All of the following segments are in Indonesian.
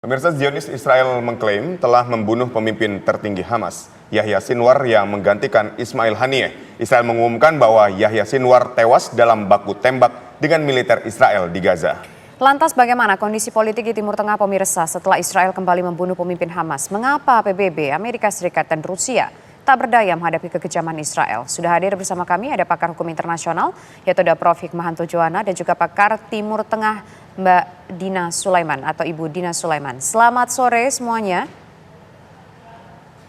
Pemirsa, Zionis Israel mengklaim telah membunuh pemimpin tertinggi Hamas, Yahya Sinwar, yang menggantikan Ismail Haniyeh. Israel mengumumkan bahwa Yahya Sinwar tewas dalam baku tembak dengan militer Israel di Gaza. Lantas bagaimana kondisi politik di Timur Tengah, pemirsa, setelah Israel kembali membunuh pemimpin Hamas? Mengapa PBB, Amerika Serikat, dan Rusia tak berdaya menghadapi kekejaman Israel? Sudah hadir bersama kami ada pakar hukum internasional, yaitu ada Prof. Hikmahanto Juwana, dan juga pakar Timur Tengah, Mbak Dina Sulaiman atau Ibu Dina Sulaiman. Selamat sore semuanya.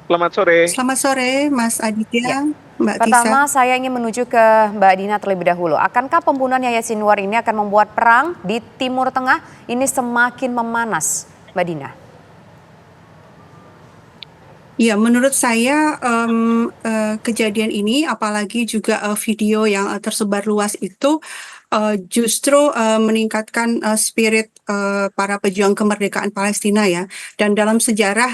Selamat sore. Selamat sore, Mas Aditya, Mbak Tisa. Pertama, saya ingin menuju ke Mbak Dina terlebih dahulu. Akankah pembunuhan Yahya Sinwar ini akan membuat perang di Timur Tengah ini semakin memanas, Mbak Dina? Ya, menurut saya kejadian ini, apalagi juga video yang tersebar luas itu justru meningkatkan spirit para pejuang kemerdekaan Palestina ya. Dan dalam sejarah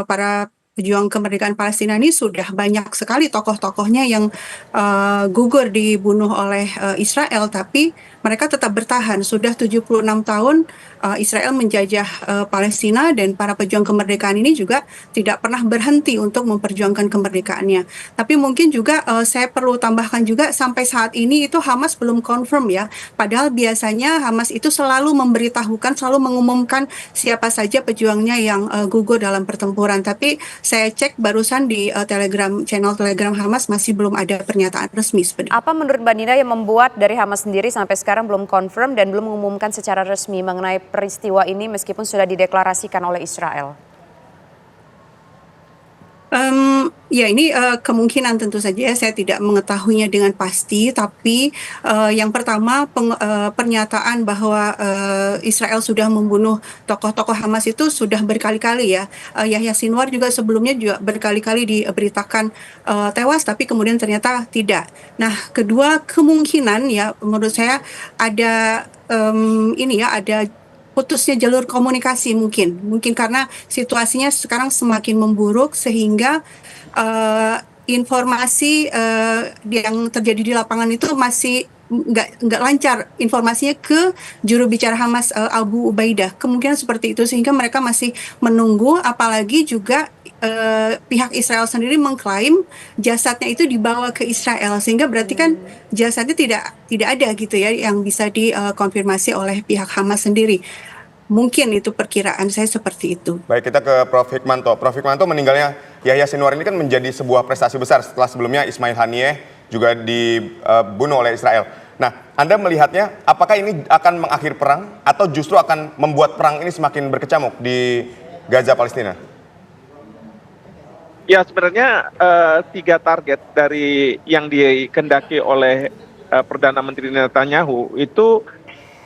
para pejuang kemerdekaan Palestina ini sudah banyak sekali tokoh-tokohnya yang gugur dibunuh oleh Israel, tapi mereka tetap bertahan. Sudah 76 tahun Israel menjajah Palestina, dan para pejuang kemerdekaan ini juga tidak pernah berhenti untuk memperjuangkan kemerdekaannya. Tapi mungkin juga saya perlu tambahkan juga, sampai saat ini itu Hamas belum confirm ya. Padahal biasanya Hamas itu selalu memberitahukan, selalu mengumumkan siapa saja pejuangnya yang gugur dalam pertempuran. Tapi saya cek barusan di channel Telegram Hamas masih belum ada pernyataan resmi sebenarnya. Apa menurut Mbak Dina yang membuat dari Hamas sendiri sampai sekarang belum confirm dan belum mengumumkan secara resmi mengenai peristiwa ini meskipun sudah dideklarasikan oleh Israel? Ya, ini kemungkinan tentu saja saya tidak mengetahuinya dengan pasti, tapi yang pertama pernyataan bahwa Israel sudah membunuh tokoh-tokoh Hamas itu sudah berkali-kali ya. Yahya Sinwar juga sebelumnya juga berkali-kali diberitakan tewas, tapi kemudian ternyata tidak. Nah, kedua kemungkinan ya menurut saya ada ada putusnya jalur komunikasi mungkin karena situasinya sekarang semakin memburuk sehingga informasi yang terjadi di lapangan itu masih nggak lancar informasinya ke juru bicara Hamas, Abu Ubaidah. Kemungkinan seperti itu, sehingga mereka masih menunggu, apalagi juga pihak Israel sendiri mengklaim jasadnya itu dibawa ke Israel, sehingga berarti kan jasadnya tidak ada gitu ya yang bisa dikonfirmasi oleh pihak Hamas sendiri. Mungkin itu perkiraan saya seperti itu. Baik, kita ke Prof. Hikmahanto. Prof. Hikmahanto, meninggalnya Yahya Sinwar ini kan menjadi sebuah prestasi besar setelah sebelumnya Ismail Haniyeh juga dibunuh oleh Israel. Nah, Anda melihatnya apakah ini akan mengakhiri perang atau justru akan membuat perang ini semakin berkecamuk di Gaza, Palestina? Ya, sebenarnya 3 target dari yang dikehendaki oleh Perdana Menteri Netanyahu itu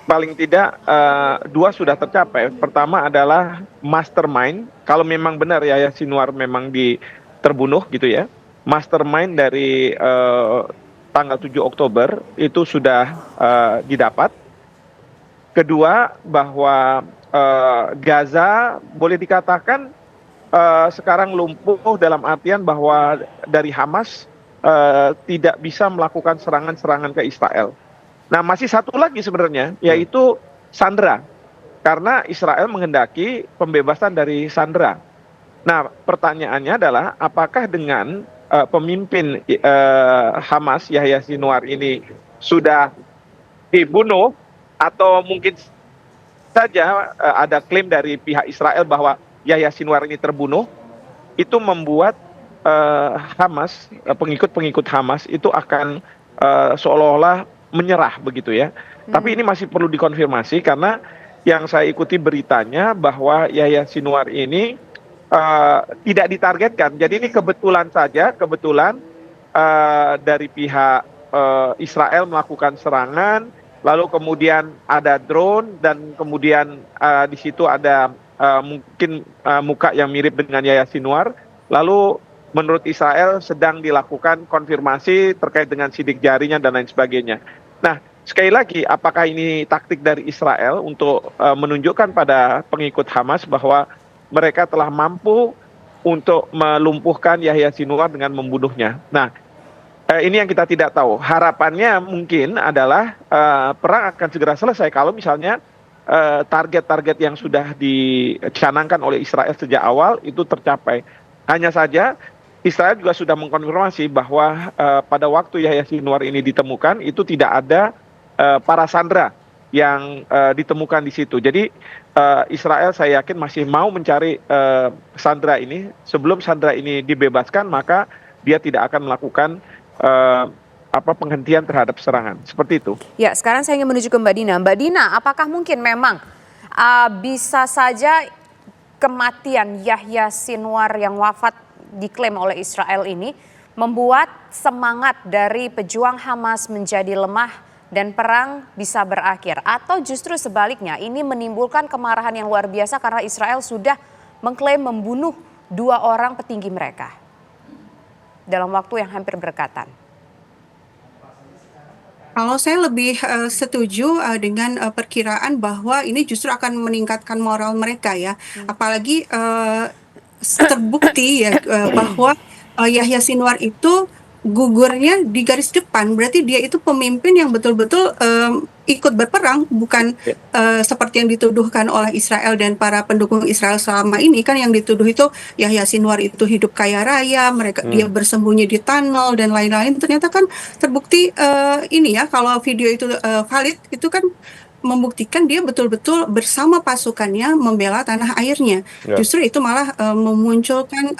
paling tidak 2 sudah tercapai. Pertama adalah mastermind, kalau memang benar Yahya Sinwar memang terbunuh gitu ya. Mastermind dari tanggal 7 Oktober itu sudah didapat. Kedua, bahwa Gaza boleh dikatakan sekarang lumpuh dalam artian bahwa dari Hamas tidak bisa melakukan serangan-serangan ke Israel. Nah, masih satu lagi sebenarnya, yaitu sandera. Karena Israel menghendaki pembebasan dari sandera. Nah, pertanyaannya adalah apakah dengan pemimpin Hamas, Yahya Sinwar ini sudah dibunuh, atau mungkin saja ada klaim dari pihak Israel bahwa Yahya Sinwar ini terbunuh, itu membuat Hamas, pengikut-pengikut Hamas itu akan seolah-olah menyerah begitu ya. Tapi ini masih perlu dikonfirmasi, karena yang saya ikuti beritanya bahwa Yahya Sinwar ini tidak ditargetkan. Jadi ini kebetulan saja, dari pihak Israel melakukan serangan, lalu kemudian ada drone, dan kemudian di situ ada mungkin muka yang mirip dengan Yahya Sinwar. Lalu menurut Israel sedang dilakukan konfirmasi terkait dengan sidik jarinya dan lain sebagainya. Nah, sekali lagi, apakah ini taktik dari Israel untuk menunjukkan pada pengikut Hamas bahwa mereka telah mampu untuk melumpuhkan Yahya Sinwar dengan membunuhnya? Nah, ini yang kita tidak tahu. Harapannya mungkin adalah perang akan segera selesai kalau misalnya target-target yang sudah dicanangkan oleh Israel sejak awal itu tercapai. Hanya saja Israel juga sudah mengkonfirmasi bahwa pada waktu Yahya Sinwar ini ditemukan itu tidak ada para sandera yang ditemukan di situ. Jadi Israel saya yakin masih mau mencari sandera ini. Sebelum sandera ini dibebaskan, maka dia tidak akan melakukan penghentian terhadap serangan. Seperti itu. Ya, sekarang saya ingin menuju ke Mbak Dina. Mbak Dina, apakah mungkin memang bisa saja kematian Yahya Sinwar yang wafat diklaim oleh Israel ini membuat semangat dari pejuang Hamas menjadi lemah dan perang bisa berakhir? Atau justru sebaliknya, ini menimbulkan kemarahan yang luar biasa karena Israel sudah mengklaim membunuh 2 orang petinggi mereka dalam waktu yang hampir berdekatan? Kalau saya lebih setuju dengan perkiraan bahwa ini justru akan meningkatkan moral mereka ya. Apalagi terbukti ya bahwa Yahya Sinwar itu gugurnya di garis depan, berarti dia itu pemimpin yang betul-betul ikut berperang, bukan seperti yang dituduhkan oleh Israel dan para pendukung Israel selama ini. Kan yang dituduh itu Yahya Sinwar itu hidup kaya raya, dia bersembunyi di tunnel dan lain-lain. Ternyata kan terbukti ini ya, kalau video itu valid, itu kan membuktikan dia betul-betul bersama pasukannya membela tanah airnya. Justru itu malah memunculkan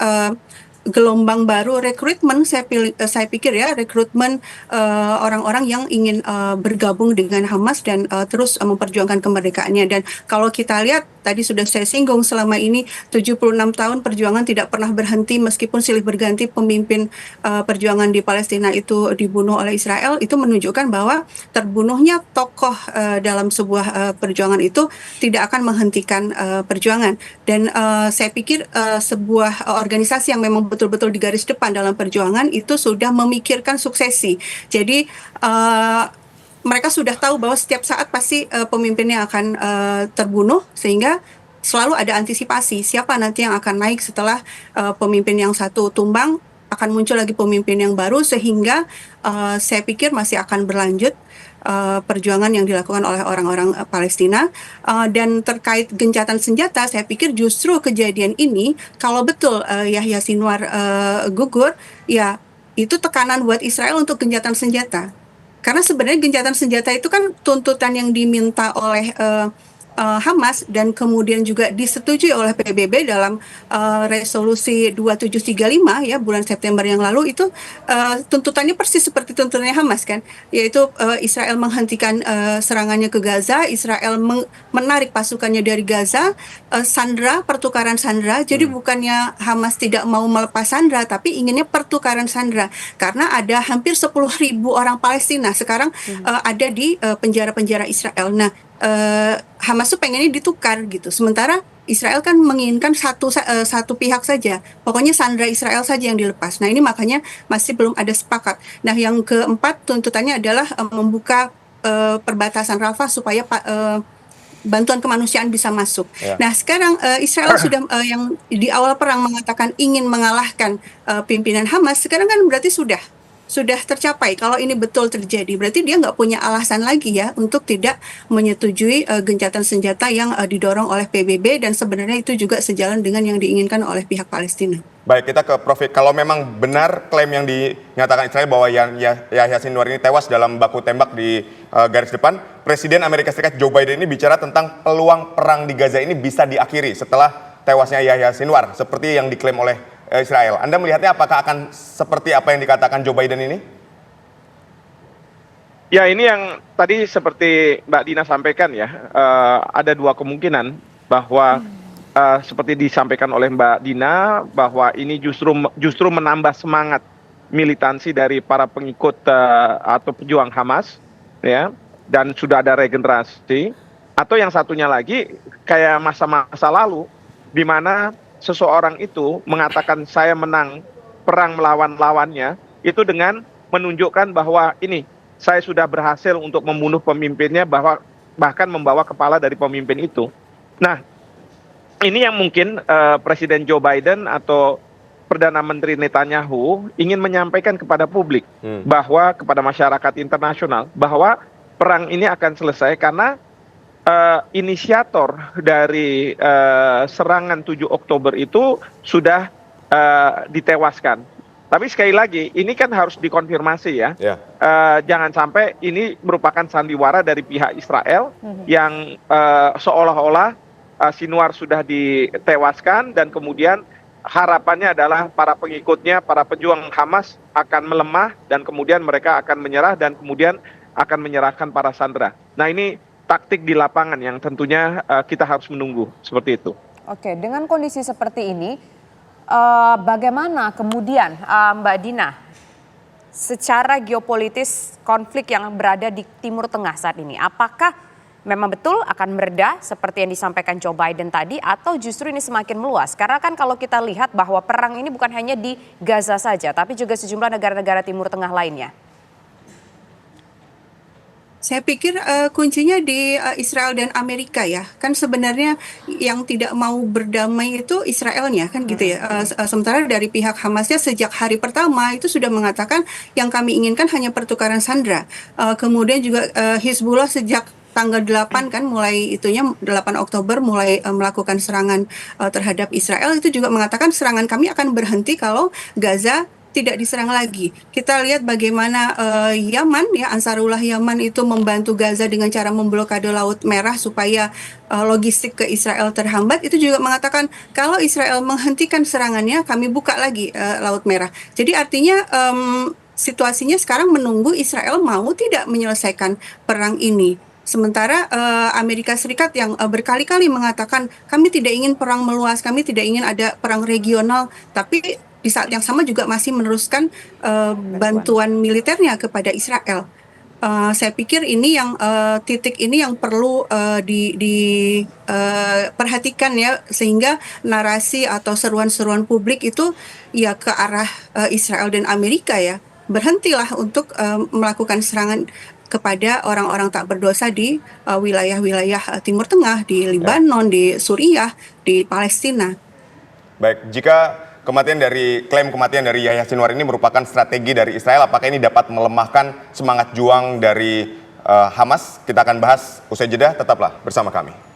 gelombang baru rekrutmen, saya pikir ya, rekrutmen orang-orang yang ingin bergabung dengan Hamas dan terus memperjuangkan kemerdekaannya. Dan kalau kita lihat, tadi sudah saya singgung, selama ini 76 tahun perjuangan tidak pernah berhenti meskipun silih berganti pemimpin perjuangan di Palestina itu dibunuh oleh Israel. Itu menunjukkan bahwa terbunuhnya tokoh dalam sebuah perjuangan itu tidak akan menghentikan perjuangan. Dan saya pikir sebuah organisasi yang memang betul-betul di garis depan dalam perjuangan itu sudah memikirkan suksesi. Jadi mereka sudah tahu bahwa setiap saat pasti pemimpinnya akan terbunuh, sehingga selalu ada antisipasi siapa nanti yang akan naik setelah pemimpin yang satu tumbang, akan muncul lagi pemimpin yang baru, sehingga saya pikir masih akan berlanjut perjuangan yang dilakukan oleh orang-orang Palestina. Dan terkait gencatan senjata, saya pikir justru kejadian ini, kalau betul Yahya Sinwar gugur, ya itu tekanan buat Israel untuk gencatan senjata. Karena sebenarnya gencatan senjata itu kan tuntutan yang diminta oleh Hamas dan kemudian juga disetujui oleh PBB dalam resolusi 2735 ya bulan September yang lalu. Itu tuntutannya persis seperti tuntutannya Hamas kan, yaitu Israel menghentikan serangannya ke Gaza, Israel menarik pasukannya dari Gaza, sandera, pertukaran sandera. Jadi bukannya Hamas tidak mau melepas sandera, tapi inginnya pertukaran sandera, karena ada hampir 10.000 orang Palestina sekarang ada di penjara-penjara Israel. Nah, Hamas tuh pengennya ditukar gitu. Sementara Israel kan menginginkan satu pihak saja. Pokoknya sandera Israel saja yang dilepas. Nah, ini makanya masih belum ada sepakat. Nah, yang keempat tuntutannya adalah membuka perbatasan Rafah supaya bantuan kemanusiaan bisa masuk. Nah, sekarang Israel sudah yang di awal perang mengatakan ingin mengalahkan pimpinan Hamas. Sekarang kan berarti sudah tercapai. Kalau ini betul terjadi, berarti dia nggak punya alasan lagi ya untuk tidak menyetujui gencatan senjata yang didorong oleh PBB, dan sebenarnya itu juga sejalan dengan yang diinginkan oleh pihak Palestina. Baik, kita ke Prof. Kalau memang benar klaim yang dinyatakan Israel bahwa Yahya Sinwar ini tewas dalam baku tembak di garis depan, Presiden Amerika Serikat Joe Biden ini bicara tentang peluang perang di Gaza ini bisa diakhiri setelah tewasnya Yahya Sinwar, seperti yang diklaim oleh Israel. Anda melihatnya apakah akan seperti apa yang dikatakan Joe Biden ini? Ya, ini yang tadi seperti Mbak Dina sampaikan ya, ada dua kemungkinan bahwa seperti disampaikan oleh Mbak Dina bahwa ini justru menambah semangat militansi dari para pengikut atau pejuang Hamas ya, dan sudah ada regenerasi. Atau yang satunya lagi kayak masa-masa lalu di mana seseorang itu mengatakan saya menang perang melawan lawannya, itu dengan menunjukkan bahwa ini saya sudah berhasil untuk membunuh pemimpinnya, bahkan membawa kepala dari pemimpin itu. Nah, ini yang mungkin Presiden Joe Biden atau Perdana Menteri Netanyahu ingin menyampaikan kepada publik, bahwa kepada masyarakat internasional, bahwa perang ini akan selesai karena inisiator dari serangan 7 Oktober itu sudah ditewaskan. Tapi sekali lagi, ini kan harus dikonfirmasi ya. Ya. Jangan sampai ini merupakan sandiwara dari pihak Israel yang seolah-olah Sinwar sudah ditewaskan dan kemudian harapannya adalah para pengikutnya, para pejuang Hamas akan melemah dan kemudian mereka akan menyerah dan kemudian akan menyerahkan para sandera. Nah, ini taktik di lapangan yang tentunya kita harus menunggu seperti itu. Oke, dengan kondisi seperti ini, bagaimana kemudian Mbak Dina, secara geopolitis konflik yang berada di Timur Tengah saat ini, apakah memang betul akan mereda seperti yang disampaikan Joe Biden tadi atau justru ini semakin meluas? Karena kan kalau kita lihat bahwa perang ini bukan hanya di Gaza saja, tapi juga sejumlah negara-negara Timur Tengah lainnya. Saya pikir kuncinya di Israel dan Amerika ya. Kan sebenarnya yang tidak mau berdamai itu Israelnya kan gitu ya. Sementara dari pihak Hamasnya sejak hari pertama itu sudah mengatakan yang kami inginkan hanya pertukaran sandera. Kemudian juga Hizbullah sejak tanggal 8 kan mulai itunya 8 Oktober mulai melakukan serangan terhadap Israel, itu juga mengatakan serangan kami akan berhenti kalau Gaza tidak diserang lagi. Kita lihat bagaimana Yaman ya, Ansarullah Yaman itu membantu Gaza dengan cara memblokade Laut Merah supaya logistik ke Israel terhambat. Itu juga mengatakan kalau Israel menghentikan serangannya kami buka lagi Laut Merah. Jadi artinya situasinya sekarang menunggu Israel mau tidak menyelesaikan perang ini. Sementara Amerika Serikat yang berkali-kali mengatakan kami tidak ingin perang meluas, kami tidak ingin ada perang regional, tapi di saat yang sama juga masih meneruskan bantuan militernya kepada Israel. Saya pikir ini yang titik ini yang perlu diperhatikan ya, sehingga narasi atau seruan-seruan publik itu ya ke arah Israel dan Amerika ya. Berhentilah untuk melakukan serangan kepada orang-orang tak berdosa di wilayah-wilayah Timur Tengah, di Lebanon, di Suriah, di Palestina. Baik, jika klaim kematian dari Yahya Sinwar ini merupakan strategi dari Israel, apakah ini dapat melemahkan semangat juang dari Hamas? Kita akan bahas usai jeda, tetaplah bersama kami.